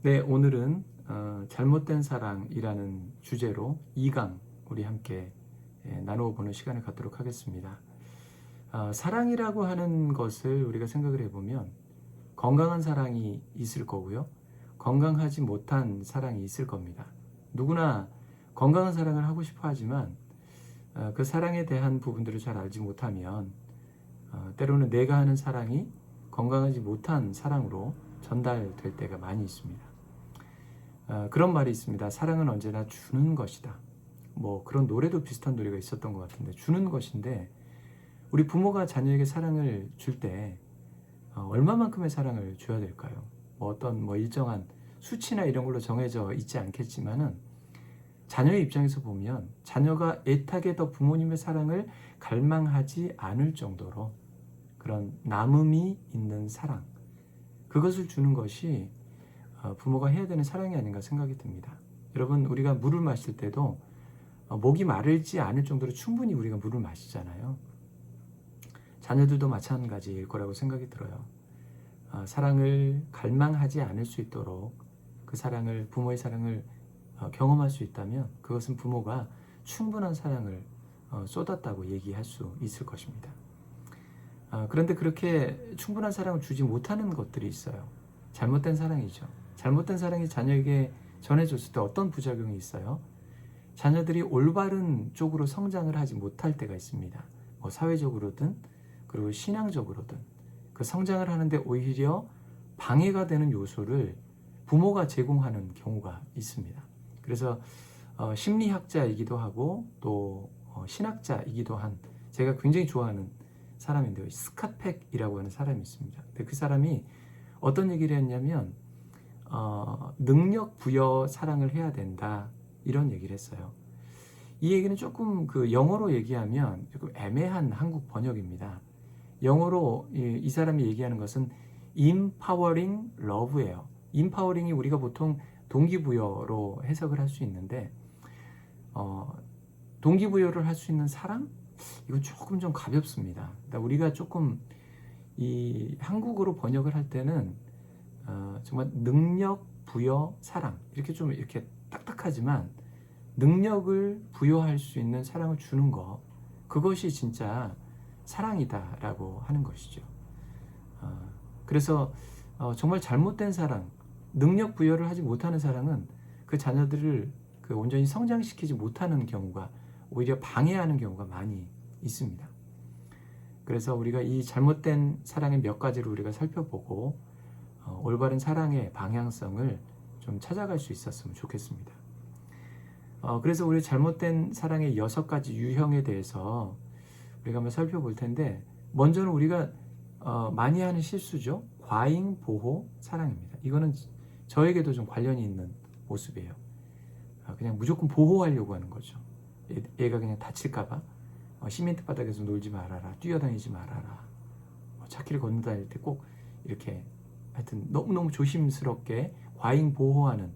네, 오늘은 잘못된 사랑이라는 주제로 2강 우리 함께 나누어 보는 시간을 갖도록 하겠습니다. 사랑이라고 하는 것을 우리가 생각을 해보면 건강한 사랑이 있을 거고요. 건강하지 못한 사랑이 있을 겁니다. 누구나 건강한 사랑을 하고 싶어 하지만 그 사랑에 대한 부분들을 잘 알지 못하면 때로는 내가 하는 사랑이 건강하지 못한 사랑으로 전달될 때가 많이 있습니다. 그런 말이 있습니다. 사랑은 언제나 주는 것이다. 뭐 그런 노래도 비슷한 노래가 있었던 것 같은데, 주는 것인데 우리 부모가 자녀에게 사랑을 줄 때 얼마만큼의 사랑을 줘야 될까요? 뭐 어떤 일정한 수치나 이런 걸로 정해져 있지 않겠지만은 자녀의 입장에서 보면 자녀가 애타게 더 부모님의 사랑을 갈망하지 않을 정도로 그런 남음이 있는 사랑, 그것을 주는 것이 부모가 해야 되는 사랑이 아닌가 생각이 듭니다. 여러분, 우리가 물을 마실 때도 목이 마르지 않을 정도로 충분히 우리가 물을 마시잖아요. 자녀들도 마찬가지일 거라고 생각이 들어요. 사랑을 갈망하지 않을 수 있도록 그 사랑을, 부모의 사랑을 경험할 수 있다면 그것은 부모가 충분한 사랑을 쏟았다고 얘기할 수 있을 것입니다. 그런데 그렇게 충분한 사랑을 주지 못하는 것들이 있어요. 잘못된 사랑이죠. 잘못된 사랑이 자녀에게 전해졌을 때 어떤 부작용이 있어요? 자녀들이 올바른 쪽으로 성장을 하지 못할 때가 있습니다. 사회적으로든 그리고 신앙적으로든 그 성장을 하는데 오히려 방해가 되는 요소를 부모가 제공하는 경우가 있습니다. 그래서 심리학자이기도 하고 또 신학자이기도 한, 제가 굉장히 좋아하는 사람인데요, 스캇 팩이라고 하는 사람이 있습니다. 근데 그 사람이 어떤 얘기를 했냐면 능력 부여 사랑을 해야 된다, 이런 얘기를 했어요. 이 얘기는 조금 영어로 얘기하면 조금 애매한 한국 번역입니다. 영어로 이 사람이 얘기하는 것은 empowering love예요. empowering이 우리가 보통 동기부여로 해석을 할 수 있는데 동기부여를 할 수 있는 사랑? 이건 조금 좀 가볍습니다. 그러니까 우리가 조금 이 한국어로 번역을 할 때는 정말 능력, 부여, 사랑, 이렇게 좀 이렇게 딱딱하지만 능력을 부여할 수 있는 사랑을 주는 것, 그것이 진짜 사랑이다라고 하는 것이죠. 그래서 정말 잘못된 사랑, 능력 부여를 하지 못하는 사랑은 그 자녀들을 온전히 성장시키지 못하는 경우가, 오히려 방해하는 경우가 많이 있습니다. 그래서 우리가 이 잘못된 사랑의 몇 가지를 우리가 살펴보고 올바른 사랑의 방향성을 좀 찾아갈 수 있었으면 좋겠습니다. 그래서 우리 잘못된 사랑의 6가지 유형에 대해서 우리가 한번 살펴볼 텐데, 먼저는 우리가 많이 하는 실수죠. 과잉 보호 사랑입니다. 이거는 저에게도 좀 관련이 있는 모습이에요. 그냥 무조건 보호하려고 하는 거죠. 얘가 그냥 다칠까봐 시멘트 바닥에서 놀지 말아라, 뛰어다니지 말아라, 차키를 건너다닐 때 꼭 이렇게, 하여튼 너무너무 조심스럽게 과잉 보호하는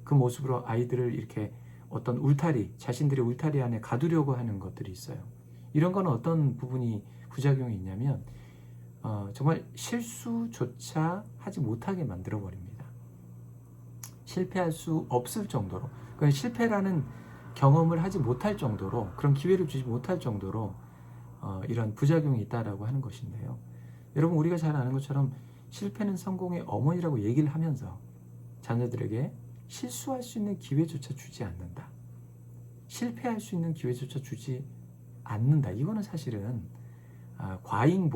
그 모습으로 아이들을 이렇게 어떤 울타리, 자신들의 울타리 안에 가두려고 하는 것들이 있어요. 이런 거는 어떤 부분이 부작용이 있냐면 정말 실수조차 하지 못하게 만들어 버립니다. 실패할 수 없을 정도로, 그러니까 실패라는 경험을 하지 못할 정도로, 그런 기회를 주지 못할 정도로 이런 부작용이 있다라고 하는 것인데요. 여러분, 우리가 잘 아는 것처럼 실패는 성공의 어머니라고 얘기를 하면서 자녀들에게 실수할 수 있는 기회조차 주지 않는다, 실패할 수 있는 기회조차 주지 않는다, 이거는 사실은 과잉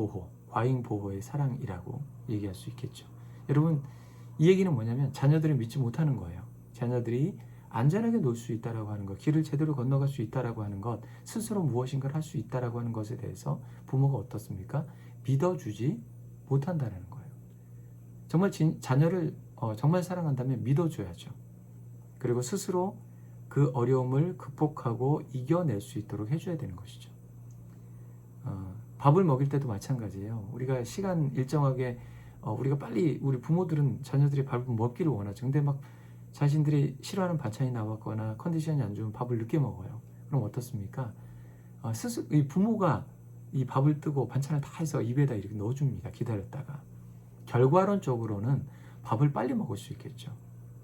보호의 사랑이라고 얘기할 수 있겠죠. 여러분, 이 얘기는 뭐냐면 자녀들을 믿지 못하는 거예요. 자녀들이 안전하게 놀 수 있다라고 하는 것, 길을 제대로 건너갈 수 있다라고 하는 것, 스스로 무엇인가를 할 수 있다라고 하는 것에 대해서 부모가 어떻습니까? 믿어주지 못한다라는 거예요. 정말 자녀를 정말 사랑한다면 믿어줘야죠. 그리고 스스로 그 어려움을 극복하고 이겨낼 수 있도록 해줘야 되는 것이죠. 밥을 먹일 때도 마찬가지예요. 우리가 시간 일정하게 우리가 빨리, 우리 부모들은 자녀들이 밥을 먹기를 원하죠. 근데 막 자신들이 싫어하는 반찬이 나왔거나 컨디션이 안 좋으면 밥을 늦게 먹어요. 그럼 어떻습니까? 이 부모가 이 밥을 뜨고 반찬을 다 해서 입에다 이렇게 넣어줍니다. 기다렸다가. 결과론적으로는 밥을 빨리 먹을 수 있겠죠.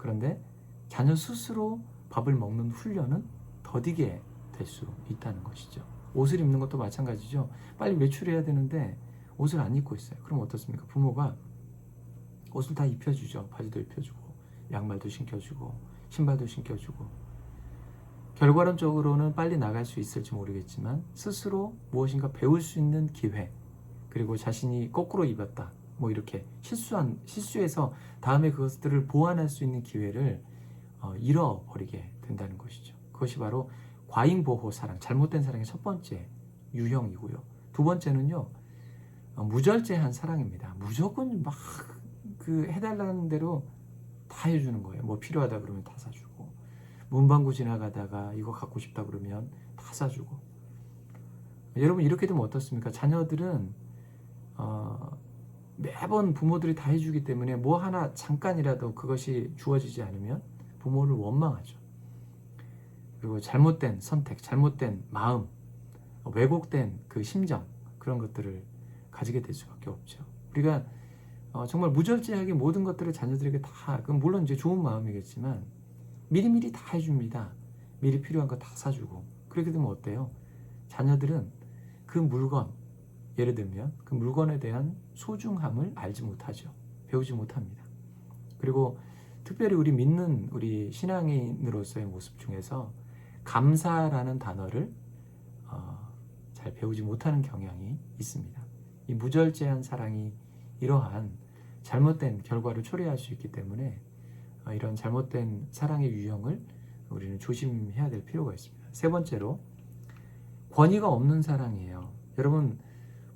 그런데 자녀 스스로 밥을 먹는 훈련은 더디게 될 수 있다는 것이죠. 옷을 입는 것도 마찬가지죠. 빨리 외출해야 되는데 옷을 안 입고 있어요. 그럼 어떻습니까? 부모가 옷을 다 입혀주죠. 바지도 입혀주고 양말도 신겨주고 신발도 신겨주고, 결과론적으로는 빨리 나갈 수 있을지 모르겠지만 스스로 무엇인가 배울 수 있는 기회, 그리고 자신이 거꾸로 입었다 뭐 이렇게 실수해서 다음에 그것들을 보완할 수 있는 기회를 잃어버리게 된다는 것이죠. 그것이 바로 과잉보호 사랑, 잘못된 사랑의 첫 번째 유형이고요. 두 번째는요, 무절제한 사랑입니다. 무조건 막 그 해달라는 대로 다 해주는 거예요. 뭐 필요하다 그러면 다 사주고, 문방구 지나가다가 이거 갖고 싶다 그러면 다 사주고. 여러분, 이렇게 되면 어떻습니까? 자녀들은 매번 부모들이 다 해주기 때문에 뭐 하나 잠깐이라도 그것이 주어지지 않으면 부모를 원망하죠. 그리고 잘못된 선택, 잘못된 마음, 왜곡된 그 심정, 그런 것들을 가지게 될 수밖에 없죠. 우리가 정말 무절제하게 모든 것들을 자녀들에게 다, 그건 물론 이제 좋은 마음이겠지만 미리미리 다 해줍니다. 미리 필요한 거 다 사주고. 그렇게 되면 어때요? 자녀들은 그 물건, 예를 들면 그 물건에 대한 소중함을 알지 못하죠. 배우지 못합니다. 그리고 특별히 우리 믿는 우리 신앙인으로서의 모습 중에서 감사라는 단어를 잘 배우지 못하는 경향이 있습니다. 이 무절제한 사랑이 이러한 잘못된 결과를 초래할 수 있기 때문에 이런 잘못된 사랑의 유형을 우리는 조심해야 될 필요가 있습니다. 세 번째로, 권위가 없는 사랑이에요. 여러분,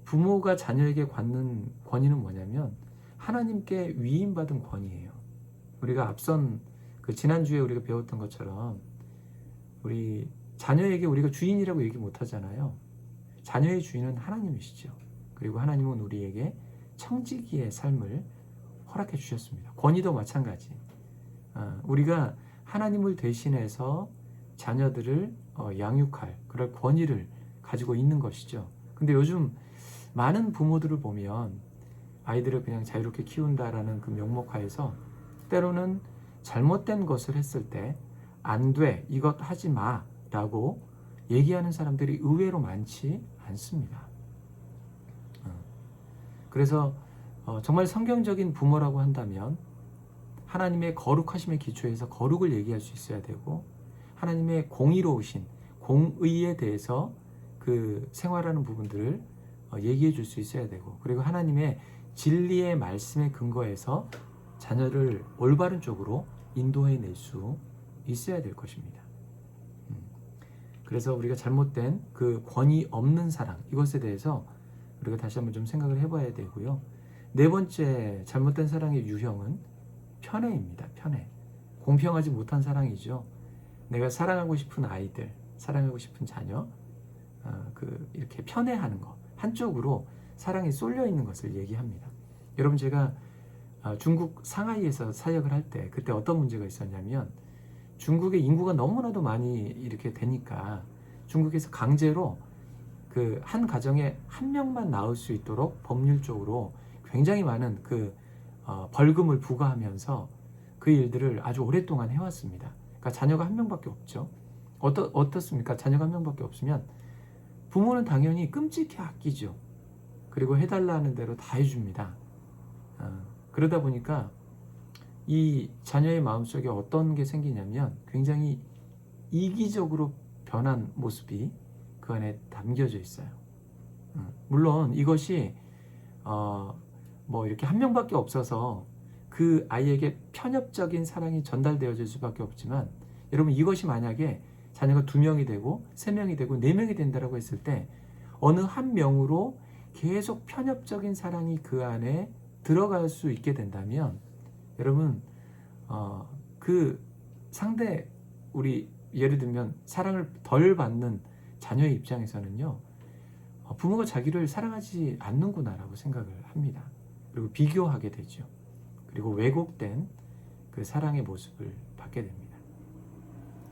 부모가 자녀에게 갖는 권위는 뭐냐면 하나님께 위임받은 권위예요. 우리가 앞선 지난주에 우리가 배웠던 것처럼 우리 자녀에게 우리가 주인이라고 얘기 못 하잖아요. 자녀의 주인은 하나님이시죠. 그리고 하나님은 우리에게 청지기의 삶을 허락해 주셨습니다. 권위도 마찬가지. 우리가 하나님을 대신해서 자녀들을 양육할 그럴 권위를 가지고 있는 것이죠. 근데 요즘 많은 부모들을 보면 아이들을 그냥 자유롭게 키운다라는 그 명목하에서 때로는 잘못된 것을 했을 때 안 돼, 이것 하지 마 라고 얘기하는 사람들이 의외로 많지 않습니다. 그래서 정말 성경적인 부모라고 한다면 하나님의 거룩하심의 기초에서 거룩을 얘기할 수 있어야 되고, 하나님의 공의로우신 공의에 대해서 그 생활하는 부분들을 얘기해 줄 수 있어야 되고, 그리고 하나님의 진리의 말씀에 근거해서 자녀를 올바른 쪽으로 인도해 낼 수 있어야 될 것입니다. 그래서 우리가 잘못된 그 권위 없는 사랑, 이것에 대해서 우리가 다시 한번 좀 생각을 해봐야 되고요. 네 번째 잘못된 사랑의 유형은 편애입니다. 편애. 공평하지 못한 사랑이죠. 내가 사랑하고 싶은 아이들, 사랑하고 싶은 자녀, 이렇게 편애하는 것, 한쪽으로 사랑이 쏠려 있는 것을 얘기합니다. 여러분, 제가 중국 상하이에서 사역을 할 때 그때 어떤 문제가 있었냐면, 중국의 인구가 너무나도 많이 이렇게 되니까 중국에서 강제로 그 한 가정에 한 명만 낳을 수 있도록 법률적으로 굉장히 많은 벌금을 부과하면서 그 일들을 아주 오랫동안 해왔습니다. 그러니까 자녀가 한 명밖에 없죠. 어떻습니까? 자녀가 한 명밖에 없으면 부모는 당연히 끔찍히 아끼죠. 그리고 해달라는 대로 다 해줍니다. 그러다 보니까 이 자녀의 마음속에 어떤 게 생기냐면 굉장히 이기적으로 변한 모습이 그 안에 담겨져 있어요. 물론 이것이 뭐 이렇게 한 명밖에 없어서 그 아이에게 편협적인 사랑이 전달되어질 수밖에 없지만, 여러분, 이것이 만약에 자녀가 2명이 되고 3명이 되고 4명이 된다고 했을 때 어느 한 명으로 계속 편협적인 사랑이 그 안에 들어갈 수 있게 된다면, 여러분, 그 상대, 우리 예를 들면 사랑을 덜 받는 자녀의 입장에서는요, 부모가 자기를 사랑하지 않는구나라고 생각을 합니다. 그리고 비교하게 되죠. 그리고 왜곡된 그 사랑의 모습을 받게 됩니다.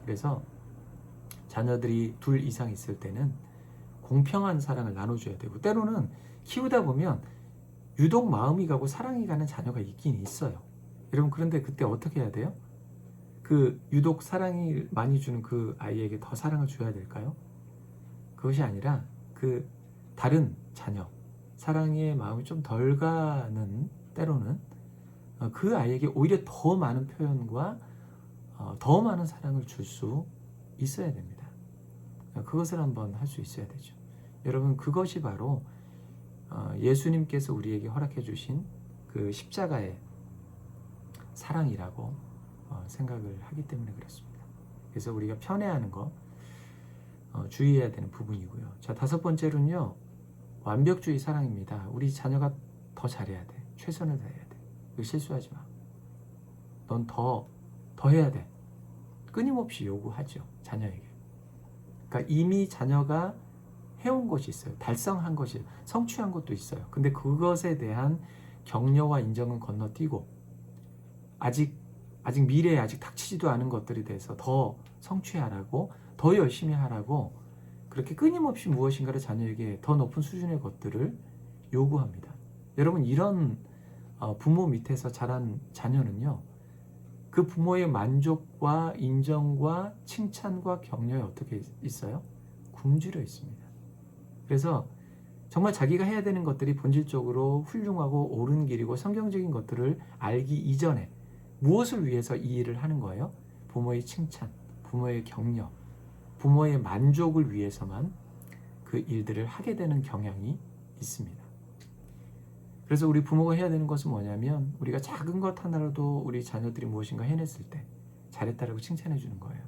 그래서 자녀들이 2 이상 있을 때는 공평한 사랑을 나눠줘야 되고, 때로는 키우다 보면 유독 마음이 가고 사랑이 가는 자녀가 있긴 있어요. 여러분, 그런데 그때 어떻게 해야 돼요? 그 유독 사랑이 많이 주는 그 아이에게 더 사랑을 줘야 될까요? 그것이 아니라 그 다른 자녀, 사랑의 마음이 좀 덜 가는 때로는 그 아이에게 오히려 더 많은 표현과 더 많은 사랑을 줄 수 있어야 됩니다. 그것을 한번 할 수 있어야 되죠. 여러분, 그것이 바로 예수님께서 우리에게 허락해 주신 그 십자가의 사랑이라고 생각을 하기 때문에 그렇습니다. 그래서 우리가 편애하는 거 주의해야 되는 부분이고요. 자, 다섯 번째로는요, 완벽주의 사랑입니다. 우리 자녀가 더 잘해야 돼. 최선을 다해야 돼. 이거 실수하지 마. 넌 더 해야 돼. 끊임없이 요구하죠, 자녀에게. 그러니까 이미 자녀가 해온 것이 있어요. 달성한 것이, 성취한 것도 있어요. 근데 그것에 대한 격려와 인정은 건너뛰고 아직 미래에 아직 닥치지도 않은 것들에 대해서 더 성취하라고, 더 열심히 하라고 그렇게 끊임없이 무엇인가를 자녀에게 더 높은 수준의 것들을 요구합니다. 여러분, 이런 부모 밑에서 자란 자녀는요, 그 부모의 만족과 인정과 칭찬과 격려에 어떻게 있어요? 굶주려 있습니다. 그래서 정말 자기가 해야 되는 것들이 본질적으로 훌륭하고 옳은 길이고 성경적인 것들을 알기 이전에 무엇을 위해서 이 일을 하는 거예요? 부모의 칭찬, 부모의 격려, 부모의 만족을 위해서만 그 일들을 하게 되는 경향이 있습니다. 그래서 우리 부모가 해야 되는 것은 뭐냐면, 우리가 작은 것 하나라도 우리 자녀들이 무엇인가 해냈을 때 잘했다라고 칭찬해 주는 거예요.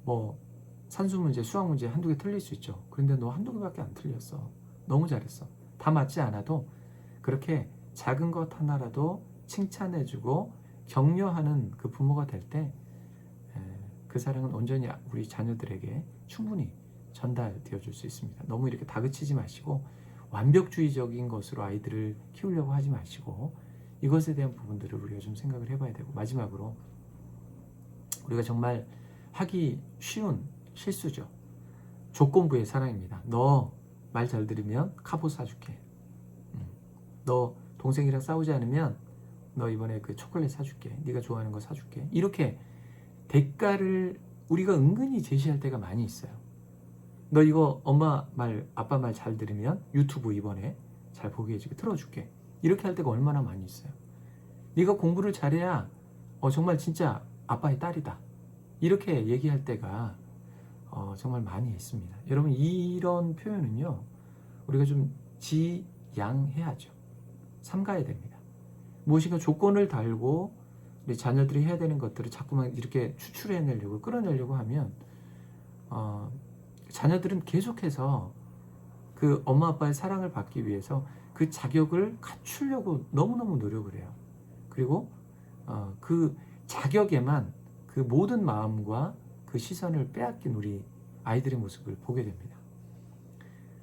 뭐 산수 문제, 수학 문제 한두 개 틀릴 수 있죠. 그런데 너 한두 개밖에 안 틀렸어. 너무 잘했어. 다 맞지 않아도 그렇게 작은 것 하나라도 칭찬해 주고 격려하는 그 부모가 될 때 그 사랑은 온전히 우리 자녀들에게 충분히 전달되어 줄 수 있습니다. 너무 이렇게 다그치지 마시고 완벽주의적인 것으로 아이들을 키우려고 하지 마시고 이것에 대한 부분들을 우리가 좀 생각을 해봐야 되고, 마지막으로 우리가 정말 하기 쉬운 실수죠. 조건부의 사랑입니다. 너 말 잘 들으면 카보 사줄게. 너 동생이랑 싸우지 않으면 너 이번에 그 초콜릿 사줄게. 네가 좋아하는 거 사줄게. 이렇게 대가를 우리가 은근히 제시할 때가 많이 있어요. 너 이거 엄마 말, 아빠 말 잘 들으면 유튜브 이번에 잘 보게 해주게, 틀어줄게. 이렇게 할 때가 얼마나 많이 있어요. 네가 공부를 잘해야 정말 진짜 아빠의 딸이다. 이렇게 얘기할 때가 정말 많이 있습니다. 여러분, 이런 표현은요, 우리가 좀 지양해야죠. 삼가야 됩니다. 무엇인가 조건을 달고 우리 자녀들이 해야 되는 것들을 자꾸만 이렇게 추출해내려고, 끌어내려고 하면 자녀들은 계속해서 그 엄마 아빠의 사랑을 받기 위해서 그 자격을 갖추려고 너무너무 노력을 해요. 그리고 그 자격에만 그 모든 마음과 그 시선을 빼앗긴 우리 아이들의 모습을 보게 됩니다.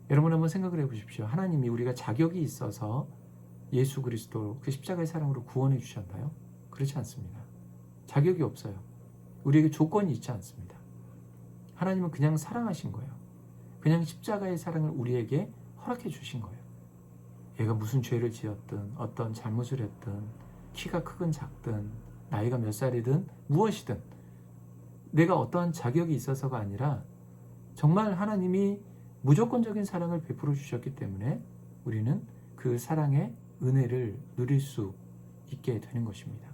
여러분, 한번 생각을 해보십시오. 하나님이 우리가 자격이 있어서 예수 그리스도 그 십자가의 사랑으로 구원해 주셨나요? 그렇지 않습니다. 자격이 없어요. 우리에게 조건이 있지 않습니다. 하나님은 그냥 사랑하신 거예요. 그냥 십자가의 사랑을 우리에게 허락해 주신 거예요. 얘가 무슨 죄를 지었든, 어떤 잘못을 했든, 키가 크든 작든, 나이가 몇 살이든 무엇이든 내가 어떠한 자격이 있어서가 아니라 정말 하나님이 무조건적인 사랑을 베풀어 주셨기 때문에 우리는 그 사랑의 은혜를 누릴 수 있게 되는 것입니다.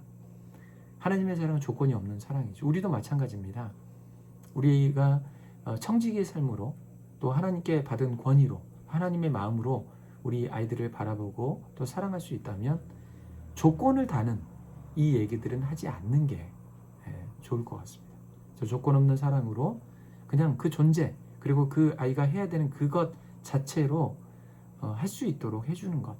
하나님의 사랑은 조건이 없는 사랑이죠. 우리도 마찬가지입니다. 우리가 청지기의 삶으로, 또 하나님께 받은 권위로, 하나님의 마음으로 우리 아이들을 바라보고 또 사랑할 수 있다면 조건을 다는 이 얘기들은 하지 않는 게 좋을 것 같습니다. 저 조건 없는 사랑으로 그냥 그 존재, 그리고 그 아이가 해야 되는 그것 자체로 할 수 있도록 해주는 것,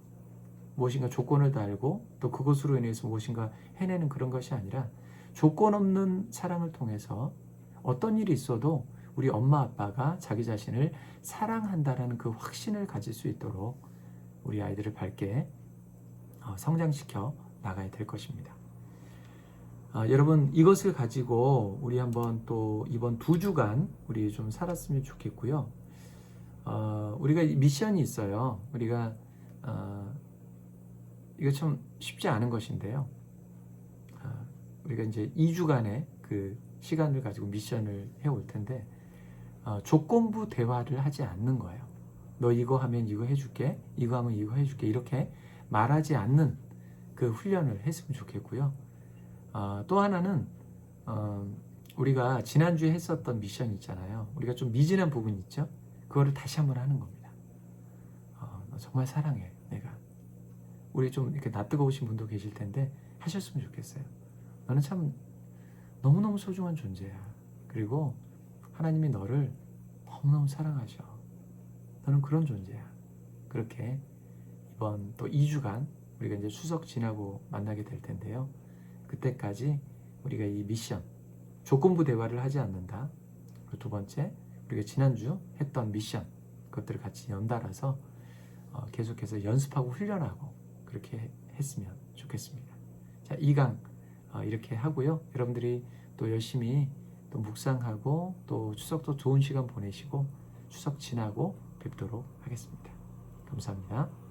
무엇인가 조건을 달고 또 그것으로 인해서 무엇인가 해내는 그런 것이 아니라 조건 없는 사랑을 통해서 어떤 일이 있어도 우리 엄마 아빠가 자기 자신을 사랑한다라는 그 확신을 가질 수 있도록 우리 아이들을 밝게 성장시켜 나가야 될 것입니다. 여러분, 이것을 가지고 우리 한번 또 이번 2주간 우리 좀 살았으면 좋겠고요. 우리가 미션이 있어요. 우리가 이거 참 쉽지 않은 것인데요. 우리가 이제 2주간의 그 시간을 가지고 미션을 해올 텐데 조건부 대화를 하지 않는 거예요. 너 이거 하면 이거 해줄게, 이거 하면 이거 해줄게, 이렇게 말하지 않는 그 훈련을 했으면 좋겠고요. 또 하나는 우리가 지난주에 했었던 미션 있잖아요. 우리가 좀 미진한 부분 있죠. 그거를 다시 한번 하는 겁니다. 너 정말 사랑해, 내가. 우리 좀 이렇게 낯뜨거우신 분도 계실 텐데 하셨으면 좋겠어요. 너는 참 너무너무 소중한 존재야. 그리고 하나님이 너를 너무너무 사랑하셔. 너는 그런 존재야. 그렇게 이번 또 2주간 우리가 이제 추석 지나고 만나게 될 텐데요. 그때까지 우리가 이 미션, 조건부 대화를 하지 않는다. 그리고 두 번째, 우리가 지난주 했던 미션, 그것들을 같이 연달아서 계속해서 연습하고 훈련하고 그렇게 했으면 좋겠습니다. 자, 2강 이렇게 하고요. 여러분들이 또 열심히 또 묵상하고 또 추석도 좋은 시간 보내시고 추석 지나고 뵙도록 하겠습니다. 감사합니다.